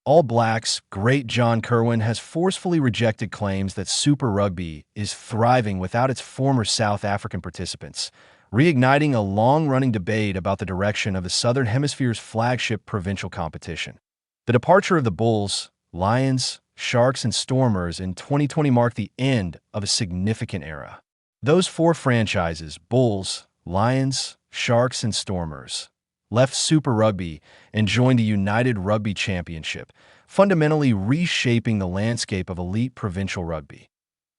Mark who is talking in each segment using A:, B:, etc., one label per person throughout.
A: All Blacks great John Kirwan has forcefully rejected claims that Super Rugby is thriving without its former South African participants, reigniting a long-running debate about the direction of the Southern Hemisphere's flagship provincial competition. The departure of the Bulls, Lions, Sharks, and Stormers in 2020 marked the end of a significant era. Those four franchises, Bulls, Lions, Sharks, and Stormers, left Super Rugby and joined the United Rugby Championship, fundamentally reshaping the landscape of elite provincial rugby.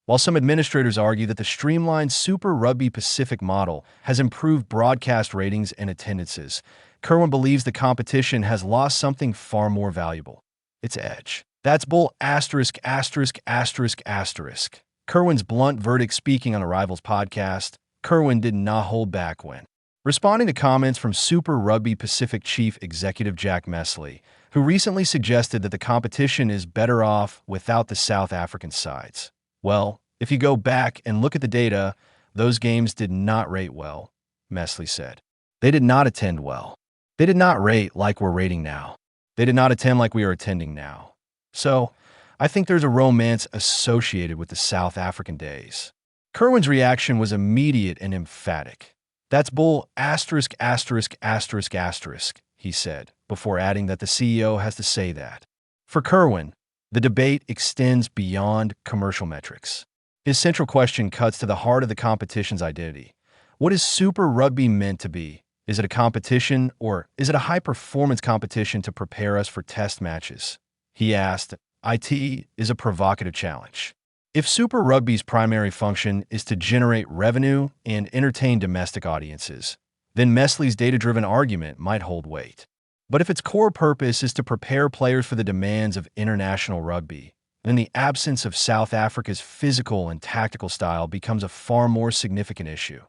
A: While some administrators argue that the streamlined Super Rugby Pacific model has improved broadcast ratings and attendances, Kirwan believes the competition has lost something far more valuable: its edge. That's bull asterisk asterisk asterisk asterisk. Kirwan's blunt verdict speaking on the Rivals podcast. Kirwan did not hold back when responding to comments from Super Rugby Pacific Chief Executive Jack Mesley, who recently suggested that the competition is better off without the South African sides. Well, if you go back and look at the data, those games did not rate well, Mesley said. They did not attend well. They did not rate like we're rating now. They did not attend like we are attending now. So, I think there's a romance associated with the South African days. Kirwan's reaction was immediate and emphatic. That's bull asterisk asterisk asterisk asterisk, he said, before adding that the CEO has to say that. For Kirwan, the debate extends beyond commercial metrics. His central question cuts to the heart of the competition's identity. What is Super Rugby meant to be? Is it a competition, or is it a high-performance competition to prepare us for test matches? He asked. IT is a provocative challenge. If Super Rugby's primary function is to generate revenue and entertain domestic audiences, then Mesley's data-driven argument might hold weight. But if its core purpose is to prepare players for the demands of international rugby, then the absence of South Africa's physical and tactical style becomes a far more significant issue.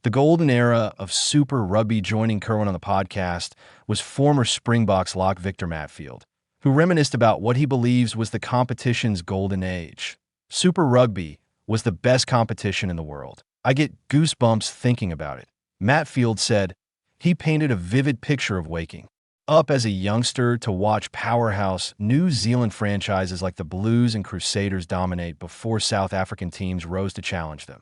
A: The golden era of Super Rugby joining Kirwan on the podcast was former Springboks lock Victor Matfield, who reminisced about what he believes was the competition's golden age. Super Rugby was the best competition in the world. I get goosebumps thinking about it. Matfield said he painted a vivid picture of waking up as a youngster to watch powerhouse New Zealand franchises like the Blues and Crusaders dominate before South African teams rose to challenge them.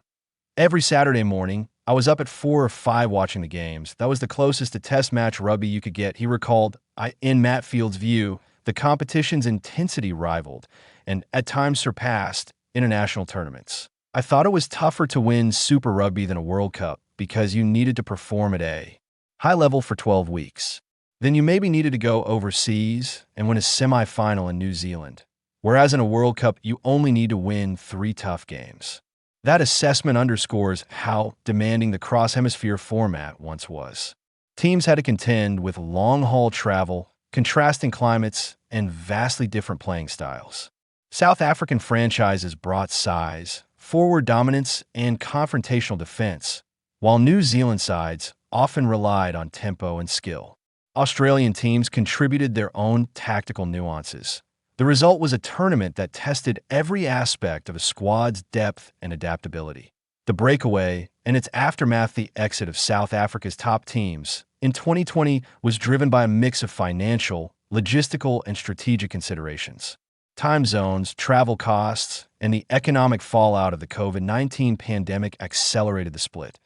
A: Every Saturday morning, I was up at 4 or 5 watching the games. That was the closest to test match rugby you could get, he recalled. In Matfield's view, the competition's intensity rivaled, and at times surpassed, international tournaments. I thought it was tougher to win Super Rugby than a World Cup because you needed to perform at a high level for 12 weeks. Then you maybe needed to go overseas and win a semi-final in New Zealand, whereas in a World Cup you only need to win 3 tough games. That assessment underscores how demanding the cross-hemisphere format once was. Teams had to contend with long-haul travel, contrasting climates, and vastly different playing styles. South African franchises brought size, forward dominance, and confrontational defense, while New Zealand sides often relied on tempo and skill. Australian teams contributed their own tactical nuances. The result was a tournament that tested every aspect of a squad's depth and adaptability. The breakaway, and its aftermath, the exit of South Africa's top teams, in 2020 was driven by a mix of financial, logistical, and strategic considerations. Time zones, travel costs, and the economic fallout of the COVID-19 pandemic accelerated the split.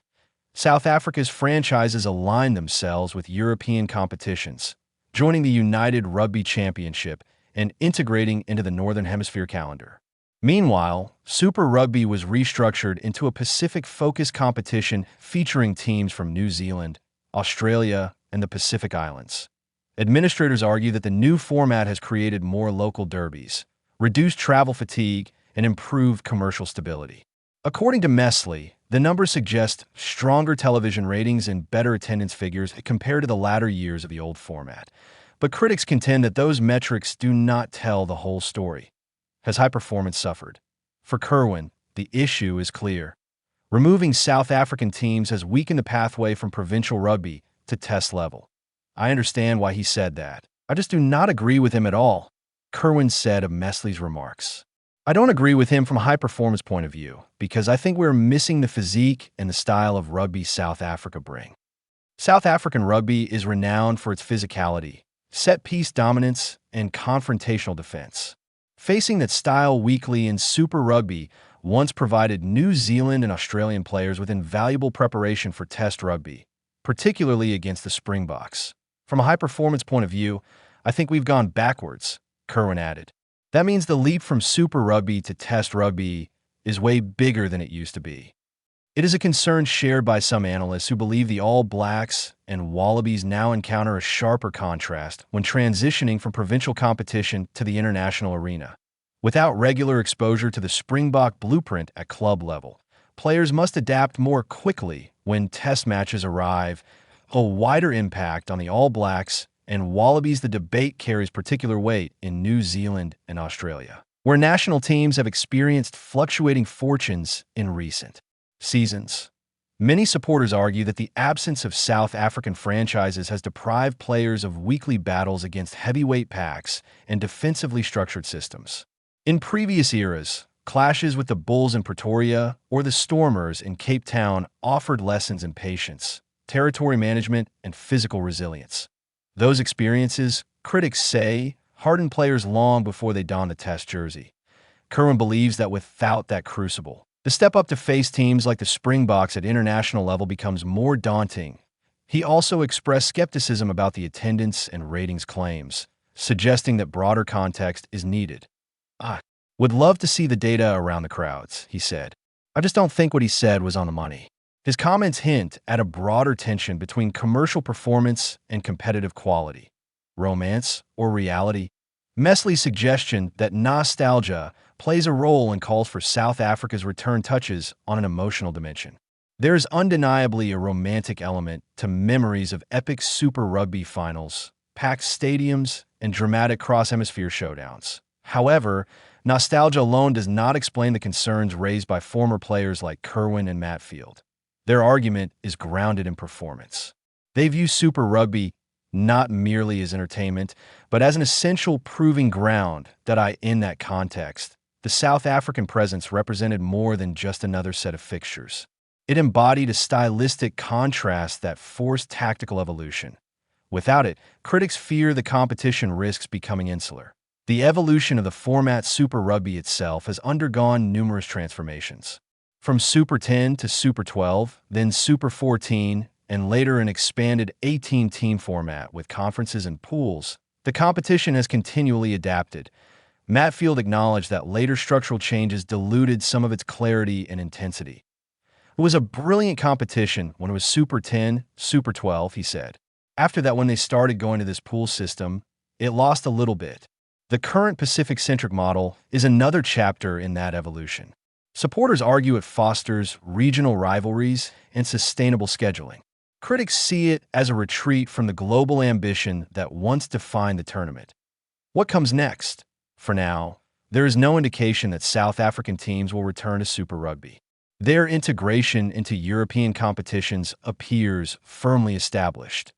A: South Africa's franchises aligned themselves with European competitions, joining the United Rugby Championship and integrating into the Northern Hemisphere calendar. Meanwhile, Super Rugby was restructured into a Pacific-focused competition featuring teams from New Zealand, Australia, and the Pacific Islands. Administrators argue that the new format has created more local derbies, reduced travel fatigue, and improved commercial stability. According to Mesley, the numbers suggest stronger television ratings and better attendance figures compared to the latter years of the old format. But critics contend that those metrics do not tell the whole story. Has high performance suffered? For Kirwan, the issue is clear. Removing South African teams has weakened the pathway from provincial rugby to test level. I understand why he said that. I just do not agree with him at all, Kirwan said of Mesley's remarks. I don't agree with him from a high-performance point of view because I think we're missing the physique and the style of rugby South Africa bring. South African rugby is renowned for its physicality, set-piece dominance, and confrontational defense. Facing that style weekly in Super Rugby once provided New Zealand and Australian players with invaluable preparation for Test rugby, particularly against the Springboks. From a high-performance point of view, I think we've gone backwards, Kirwan added. That means the leap from Super Rugby to Test rugby is way bigger than it used to be. It is a concern shared by some analysts who believe the All Blacks and Wallabies now encounter a sharper contrast when transitioning from provincial competition to the international arena. Without regular exposure to the Springbok blueprint at club level, players must adapt more quickly when test matches arrive. A wider impact on the All Blacks and Wallabies. The debate carries particular weight in New Zealand and Australia, where national teams have experienced fluctuating fortunes in recent seasons. Many supporters argue that the absence of South African franchises has deprived players of weekly battles against heavyweight packs and defensively structured systems. In previous eras, clashes with the Bulls in Pretoria or the Stormers in Cape Town offered lessons in patience, territory management, and physical resilience. Those experiences, critics say, hardened players long before they donned the Test jersey. Kirwan believes that without that crucible, the step up to face teams like the Springboks at international level becomes more daunting. He also expressed skepticism about the attendance and ratings claims, suggesting that broader context is needed. "I would love to see the data around the crowds," he said. "I just don't think what he said was on the money." His comments hint at a broader tension between commercial performance and competitive quality, romance or reality. Mesley's suggestion that nostalgia plays a role and calls for South Africa's return touches on an emotional dimension. There is undeniably a romantic element to memories of epic Super Rugby finals, packed stadiums, and dramatic cross-hemisphere showdowns. However, nostalgia alone does not explain the concerns raised by former players like Kirwan and Matfield. Their argument is grounded in performance. They view Super Rugby not merely as entertainment, but as an essential proving ground that in that context, the South African presence represented more than just another set of fixtures. It embodied a stylistic contrast that forced tactical evolution. Without it, critics fear the competition risks becoming insular. The evolution of the format Super Rugby itself has undergone numerous transformations. From Super 10 to Super 12, then Super 14, and later an expanded 18-team format with conferences and pools, the competition has continually adapted. Matfield acknowledged that later structural changes diluted some of its clarity and intensity. "It was a brilliant competition when it was Super 10, Super 12, he said. After that, when they started going to this pool system, it lost a little bit. The current Pacific-centric model is another chapter in that evolution." Supporters argue it fosters regional rivalries and sustainable scheduling. Critics see it as a retreat from the global ambition that once defined the tournament. What comes next? For now, there is no indication that South African teams will return to Super Rugby. Their integration into European competitions appears firmly established.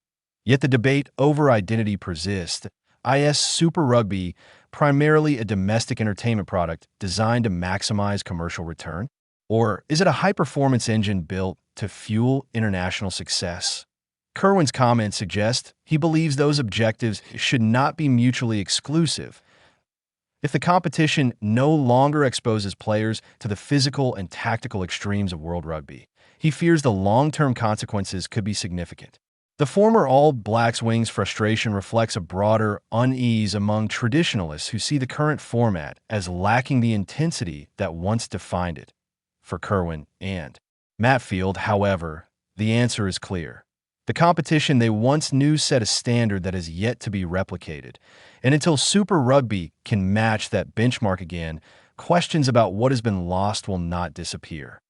A: Yet the debate over identity persists. Is Super Rugby primarily a domestic entertainment product designed to maximize commercial return? Or is it a high-performance engine built to fuel international success? Kirwan's comments suggest he believes those objectives should not be mutually exclusive. If the competition no longer exposes players to the physical and tactical extremes of World Rugby, he fears the long-term consequences could be significant. The former All Blacks wing's frustration reflects a broader unease among traditionalists who see the current format as lacking the intensity that once defined it. For Kirwan and Matfield, however, the answer is clear. The competition they once knew set a standard that is yet to be replicated, and until Super Rugby can match that benchmark again, questions about what has been lost will not disappear.